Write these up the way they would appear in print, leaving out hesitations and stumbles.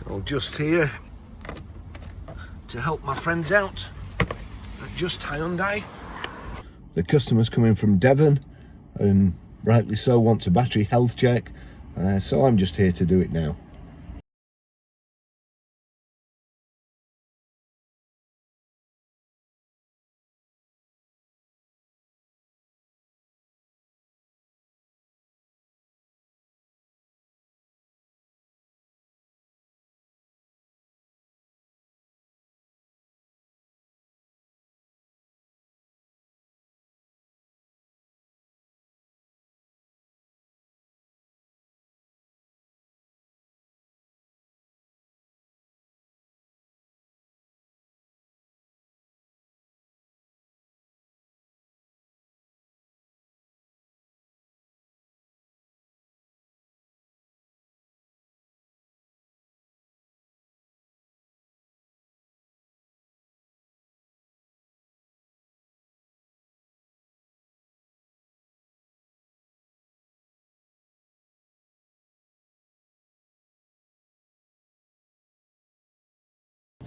So just here to help my friends out at Just Hyundai. The customer's coming from Devon and rightly so wants a battery health check, so I'm just here to do it now.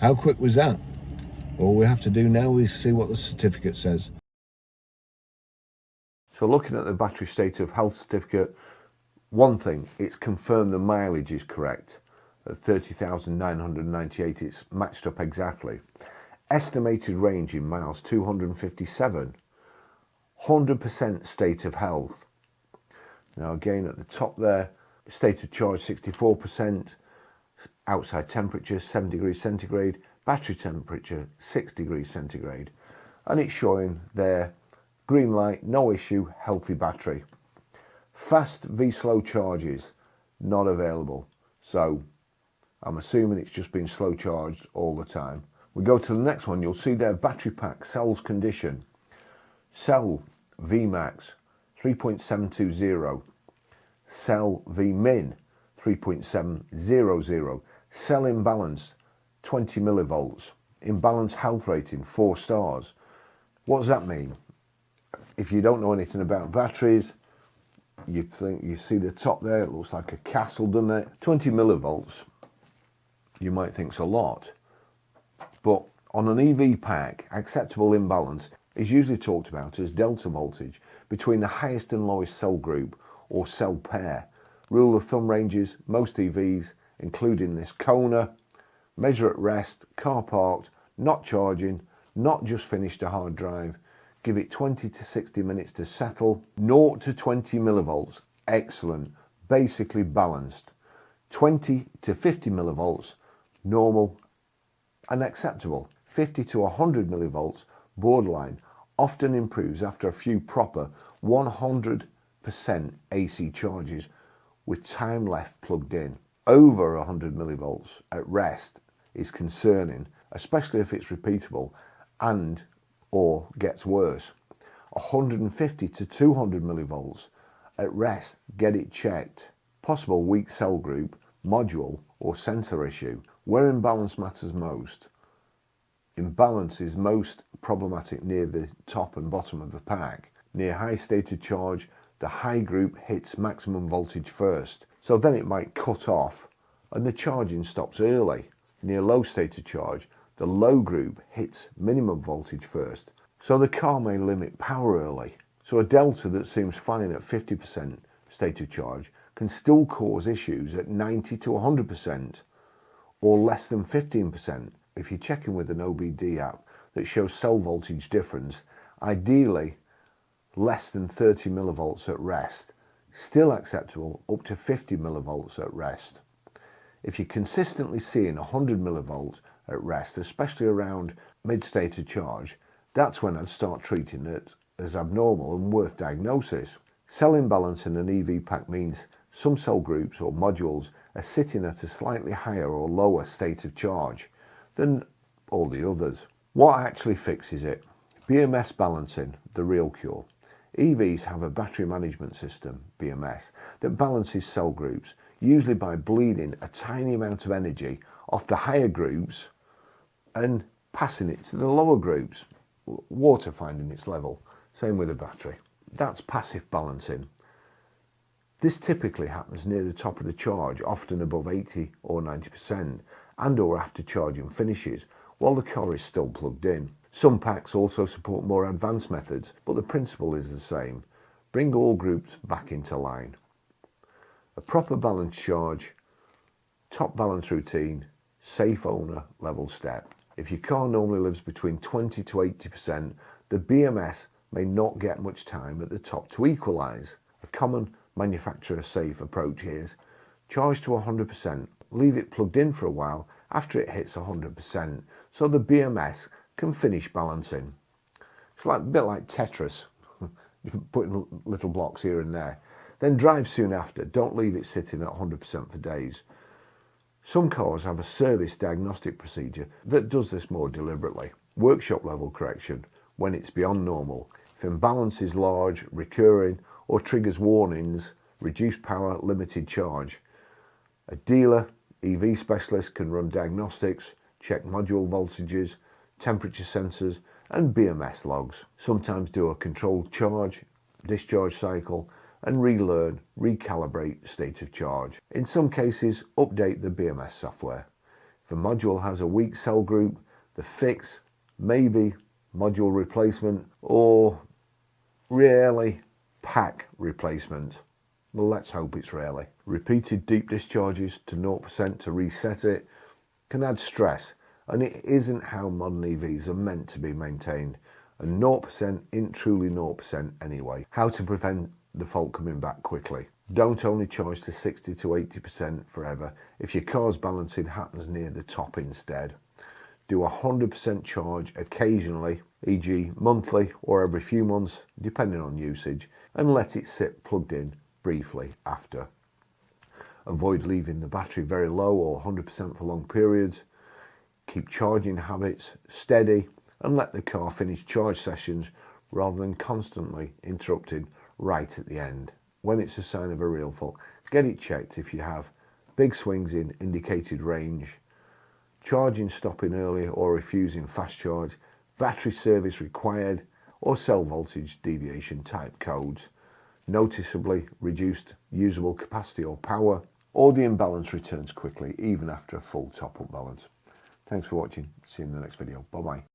How quick was that? All we have to do now is see what the certificate says. So looking at the battery state of health certificate, one thing, it's confirmed the mileage is correct. At 30,998, it's matched up exactly. Estimated range in miles, 257. 100% state of health. Now again at the top there, state of charge 64%, outside temperature 7 degrees centigrade, battery temperature 6 degrees centigrade, and it's showing there green light, no issue, healthy battery. Fast V slow charges not available, so I'm assuming it's just been slow charged all the time. We go to the next one, you'll see there battery pack cells condition. Cell Vmax 3.720, cell Vmin 3.700, cell imbalance 20 millivolts, imbalance health rating 4 stars. What does that mean? If you don't know anything about batteries, you think you see the top there, it looks like a castle, doesn't it? 20 millivolts, you might think it's a lot, but on an EV pack, acceptable imbalance is usually talked about as delta voltage between the highest and lowest cell group or cell pair. Rule of thumb ranges, most EVs, including this Kona, measure at rest, car parked, not charging, not just finished a hard drive, give it 20 to 60 minutes to settle, 0 to 20 millivolts, excellent, basically balanced. 20 to 50 millivolts, normal and acceptable. 50 to 100 millivolts, borderline, often improves after a few proper 100% AC charges with time left plugged in. Over 100 millivolts at rest is concerning, especially if it's repeatable and or gets worse. 150 to 200 millivolts at rest, get it checked. Possible weak cell group, module or sensor issue. Where imbalance matters most. Imbalance is most problematic near the top and bottom of the pack. Near high state of charge, the high group hits maximum voltage first, so then it might cut off and the charging stops early. Near low state of charge, the low group hits minimum voltage first, so the car may limit power early. So a delta that seems fine at 50% state of charge can still cause issues at 90 to 100% or less than 15%. If you're checking with an OBD app that shows cell voltage difference, ideally less than 30 millivolts at rest, still acceptable up to 50 millivolts at rest. If you're consistently seeing 100 millivolts at rest, especially around mid-state of charge, that's when I'd start treating it as abnormal and worth diagnosis. Cell imbalance in an EV pack means some cell groups or modules are sitting at a slightly higher or lower state of charge than all the others. What actually fixes it? BMS balancing, the real cure. EVs have a battery management system, BMS, that balances cell groups, usually by bleeding a tiny amount of energy off the higher groups and passing it to the lower groups, water finding its level. Same with a battery. That's passive balancing. This typically happens near the top of the charge, often above 80 or 90%, and or after charging finishes, while the car is still plugged in. Some packs also support more advanced methods, but the principle is the same. Bring all groups back into line. A proper balance charge, top balance routine, safe owner level step. If your car normally lives between 20 to 80%, the BMS may not get much time at the top to equalise. A common manufacturer safe approach is charge to 100%, leave it plugged in for a while after it hits 100%, so the BMS can finish balancing. It's a bit like Tetris, putting little blocks here and there. Then drive soon after, don't leave it sitting at 100% for days. Some cars have a service diagnostic procedure that does this more deliberately. Workshop level correction when it's beyond normal. If imbalance is large, recurring, or triggers warnings, reduced power, limited charge. A dealer, EV specialist can run diagnostics, check module voltages, temperature sensors, and BMS logs. Sometimes do a controlled charge, discharge cycle, and relearn, recalibrate state of charge. In some cases, update the BMS software. If a module has a weak cell group, the fix may be module replacement or rarely pack replacement. Well, let's hope it's rarely. Repeated deep discharges to 0% to reset it can add stress, and it isn't how modern EVs are meant to be maintained. And 0% isn't truly 0% anyway. How to prevent the fault coming back quickly. Don't only charge to 60 to 80% forever. If your car's balancing happens near the top instead, do 100% charge occasionally, e.g. monthly or every few months, depending on usage, and let it sit plugged in briefly after. Avoid leaving the battery very low or 100% for long periods. Keep charging habits steady and let the car finish charge sessions rather than constantly interrupted right at the end. When it's a sign of a real fault, get it checked if you have big swings in indicated range, charging stopping early or refusing fast charge, battery service required, or cell voltage deviation type codes, noticeably reduced usable capacity or power, or the imbalance returns quickly even after a full top-up balance. Thanks for watching. See you in the next video. Bye-bye.